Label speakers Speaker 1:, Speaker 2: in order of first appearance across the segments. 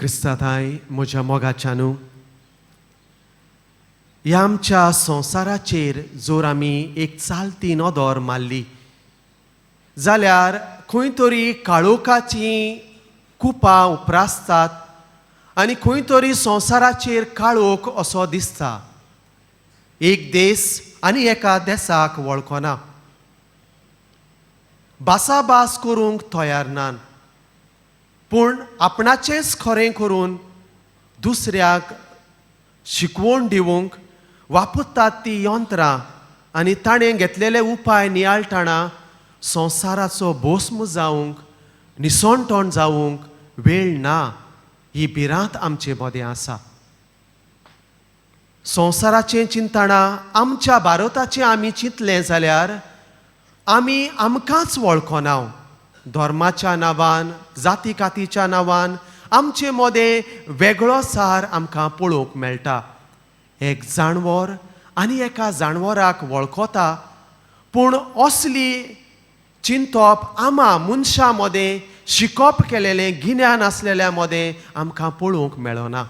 Speaker 1: क्रिस्तांताय म्हज्या मोगाच्यानू ह्या आमच्या संवसाराचेर जोर आमी एक चालती नदर मारली जाल्यार खंय तरी काळोखाचीं कुपां उप्रासतात आनी खंय तरी संवसाराचेर काळोख असो दिसता. एक देश आनी एका देशाक वळखना, भासाभास करूंक तयार नान, पूण आपणाचेंच खरें करून दुसऱ्याक शिकवण दिवंक वापरतात ती यंत्रां आनी ताणें घेतलेले उपाय नियाळटना संवसाराचो भस्म जावंक निसणटण जावंक वेळ ना ही भिरांत आमचे मदें आसा. संवसाराचें चिंतना आमच्या भारताचें आमी चिंतलें जाल्यार आमी आमकांच वळखना. धर्माच्या नांवान जाती कातीच्या नांवान आमचे मदें वेगळो सार आमकां पळोवंक मेळटा. एक जानवर आनी एका जानवराक वळखता, पूण असली चिंतप आमा मनशां मदें शिकप केलेलें गिन्यान आसलेल्या मदें आमकां पळोवंक मेळना.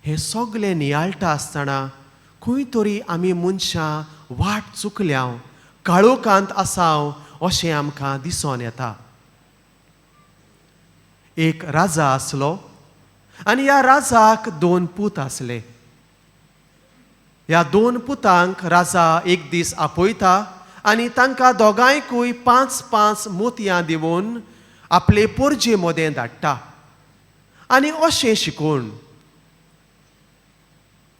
Speaker 1: हें सगळें नियाळटा आसतना खंय तरी आमी मनशां वाट चुकल्या, काळोखांत आसाव अशें आमकां दिसून येता. एक राजा आसलो आनी ह्या राजाक 2 पूत आसले. ह्या 2 पुतांक राजा एक दीस आपयता आनी तांकां दोगांयकूय 5-5 मोतयां दिवन आपले पोरजे मदें धाडटा आनी अशें शिकून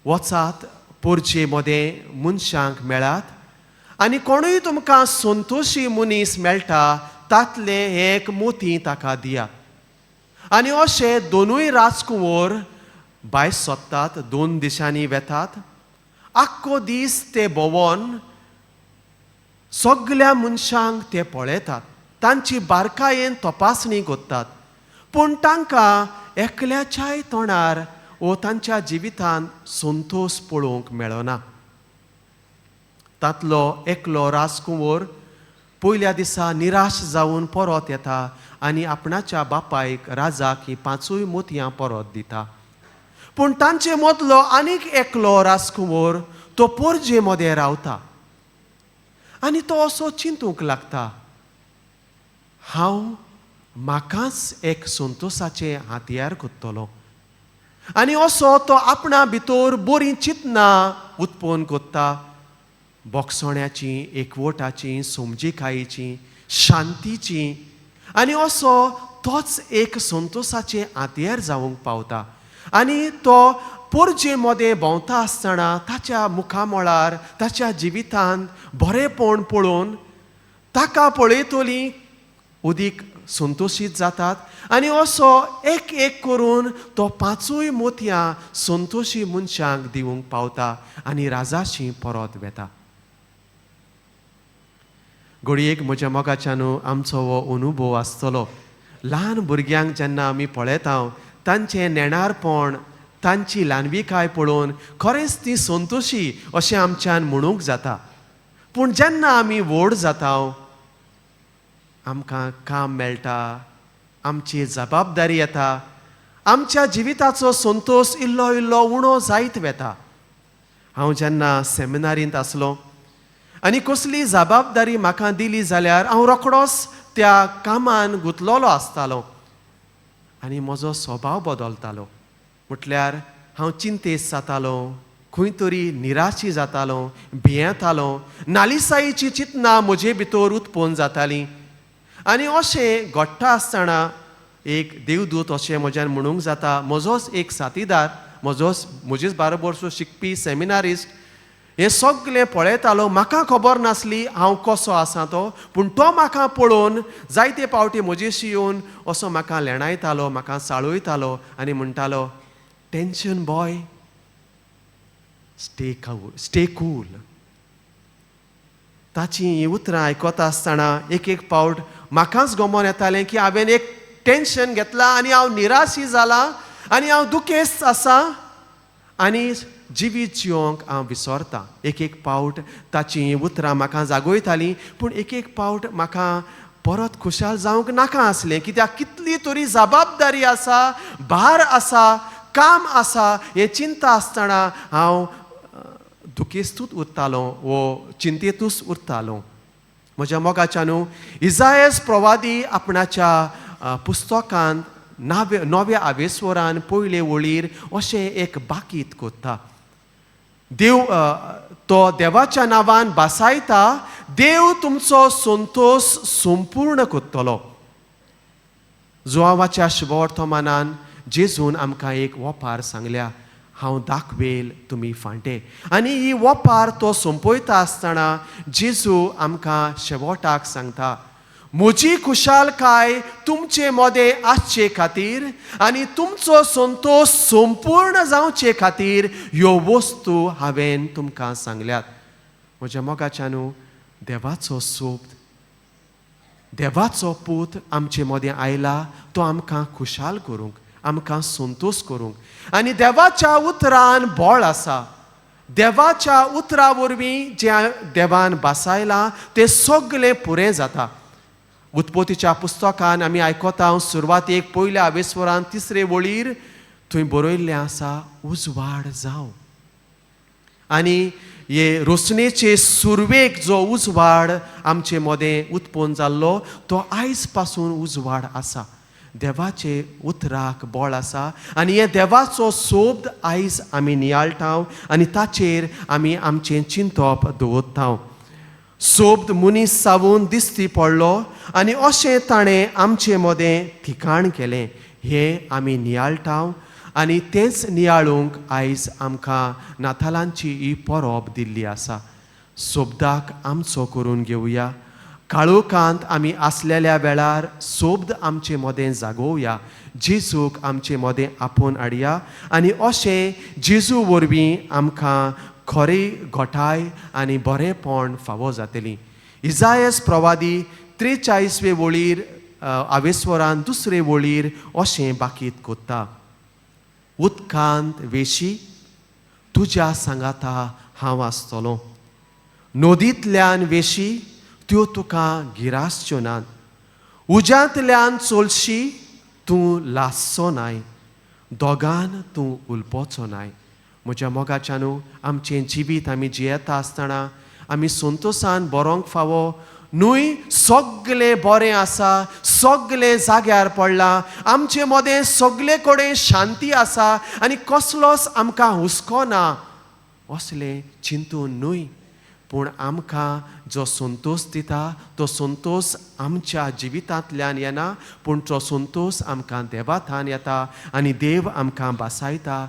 Speaker 1: वचात पोरजे मदें मनशांक मेळात आनी कोणूय तुमकां संतोशी मनीस मेळटा तातलें एक मोती ताका दियात. आनी अशे 2 राजकुंवर भायर सोदतात, 2 दिशांनी वेतात. आख्खो दीस ते भोंवोन सगळ्या मनशांक ते पळयतात, तांची बारकायेन तपासणी करतात, पूण तांकां एकल्याच्याय तोंडार वो तांच्या जिवितांत संतोश पळोवंक मेळना. तांतलो एकलो राजकुंवर पयल्या दिसा निराश जावन परत येता आनी आपणाच्या बापायक राजाक ही 5 मोतयां परत दिता. पूण तांचे मदलो आनीक एकलो राजकुंवर तो पोरजे मदें रावता आनी तो असो चिंतूंक लागता, हांव म्हाकाच एक संतोशाचें हातयार करतलो. आनी असो तो आपणा भितर बरीं चिंतनां उत्पन्न करता, बोगसोण्याची, एकवटाची, समजिकायेची, शांतीची. आनी असो तोच एक संतोशाचें हातयार जावंक पावता. आनी तो पोरजे मदें भोंवता आसतना ताच्या मुखामळार ताच्या जिवितांत बरेपण पळोवन ताका पळयतलीं उदीक संतोशीत जातात. आनी असो एक एक करून तो 5 मोतयां संतोशी मनशांक दिवंक पावता आनी राजाशी परत वेता. घडयेक म्हज्या मोगाच्यानू आमचो हो अनुभव आसतलो. ल्हान भुरग्यांक जेन्ना आमी पळयता तांचें नेणारपण, तांची ल्हानविकाय पळोवन खरेंच ती संतोशी अशें आमच्यान म्हणूंक जाता. पूण जेन्ना आमी व्हड जाता, आमकां काम मेळटा, आमची जबाबदारी येता, आमच्या जिविताचो संतोश इल्लो इल्लो उणो जायत वेता. हांव जेन्ना सेमिनारींत आसलो आनी कसली जबाबदारी म्हाका दिली जाल्यार हांव रोखडोच त्या कामान गुंतलोलो आसतालो आनी म्हजो स्वभाव बदलतालो. म्हटल्यार हांव चिंतेस्त जातालो, खंय तरी निराशी जातालो, भियेतालो, नालिसायेची चिंतनां म्हजे भितर उत्पन्न जातालीं. आनी अशें घडटा आसतना एक देवदूत अशें म्हज्यान म्हणूंक जाता, म्हजोच एक साथीदार, म्हजेच बाराबरचो शिकपी सेमिनारिस्ट हें सगळें पळयतालो. म्हाका खबर नासली हांव कसो आसा तो, पूण तो म्हाका पळोवन जायते पावटी म्हजेशी येवन असो म्हाका लेणायतालो, म्हाका साळयतालो आनी म्हणटालो, टेन्शन बॉय, स्टे कूल. ताचीं हीं उतरां आयकता आसतना एक एक पावट म्हाकाच गमोन येतालें की हांवें एक टेन्शन घेतलां आनी हांव निराशी जालां आनी हांव दुखेस्त आसां आनी जिवीत जिवंक हांव विसरतां. एक एक पावट ताचीं उतरां म्हाका जागयतालीं, पूण एक एक पावट म्हाका परत खुशाल जावंक नाका आसलें, कित्याक कितली तरी जबाबदारी आसा, भार आसा, काम आसा, हे चिंता आसतना हांव दुखेस्तूच उरतालो वो चिंतेतूच उरतालो. म्हज्या मोगाच्यानू इसायास प्रवादी आपणाच्या पुस्तकांत नव्या आवेसवरान पयले वळीर अशें एक बाकीत कोत्ता. देव तो देवाच्या नांवान बासायता, देव तुमचो संतोष संपूर्ण कोत्तलो. जोआवाच्या शुभवर्तमानान जेजून आमकां एक वोपार सांगल्या, हांव दाखवेल तुमी फांटे. आनी ही वोपार तो संपयता आसतना जेजू आमकां शेवटाक सांगता, म्हजी खुशालकाय तुमचे मोदें आसचे खातीर आनी तुमचो संतोष संपूर्ण जावचे खातीर ह्यो वस्तू हांवें तुमकां सांगल्यात. म्हज्या मोगाच्यानू देवाचो सोब, देवाचो पूत आमचे मोदें आयला, तो आमकां खुशाल करूंक, आमकां संतोश करूंक. आनी देवाच्या उतरान बळ आसा. देवाच्या उतरा वरवीं जें देवान बासायलां तें सगळें पुरें जाता. उत्पत्तीच्या पुस्तकान आमी आयकोता सुरवातेक पयल्या आवेसवरान 3रे वळीर थंय बरयल्लें आसा, उजवाड जावं. आनी हे रोसणेचे सुरवेक जो उजवाड आमचे मोदें उत्पन्न जाल्लो तो आयज पासून उजवाड आसा. देवाचे उतराक बळ आसा आनी हे देवाचो सोब आयज आमी नियाळटाव आनी ताचेर आमी आमचें चिंतप दवरताव. सोब मनीस सावून दिसती पडलो आनी अशें ताणें आमचे मोदें ठिकाण केलें, हें आमी नियाळटाव. आनी तेंच नियाळूंक आयज आमकां नातालांची ही परब दिल्ली आसा. सोबदाक आमचो करून घेवया. काळोखांत आमी आसलेल्या वेळार सोबद आमचे मोदें जागोवया. जेजूक आमचे मोदें आपोवन हाडया आनी अशें जेजू वरवीं आमकां खरी घोटाय आनी बरेंपण फावो जातलीं. इसायास प्रवादी 43वे वळीर आवेसवरान 2रे वळीर अशें बाकीत कोत्ता, उदकांत वेशी तुज्या सांगाता हांव आसतलों. नदींतल्यान वेशी त्यो तुका गिरासच्यो नात. उज्यांतल्यान चलशी तूं लासचो नाय. दोगान तूं उलपोचो नाय. म्हज्या मोगाच्यानू आमचें जिवीत आमी जियेता आसतना आमी संतोशान बरोंक फावो न्हूय. सगळें बरें आसा, सगळें जाग्यार पडलां, आमचे मोदें सगळे कडेन शांती आसा आनी कसलोच आमकां हुस्को ना असलें चिंतून न्हूय. पूण आमकां जो संतोश दिता तो संतोश आमच्या जिवितांतल्यान येना, पूण तो संतोश आमकां देवाथान येता आनी देव आमकां बासायता.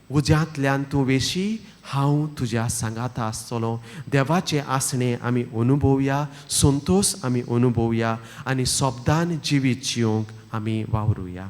Speaker 1: उज्यांतल्यान तूं वेशी, हांव तुज्या सांगाता आसतलों. देवाचें आसणें आमी अनुभवया, संतोश आमी अनुभवया आनी सोबदान जिवीत जियोंक आमी वावरुया.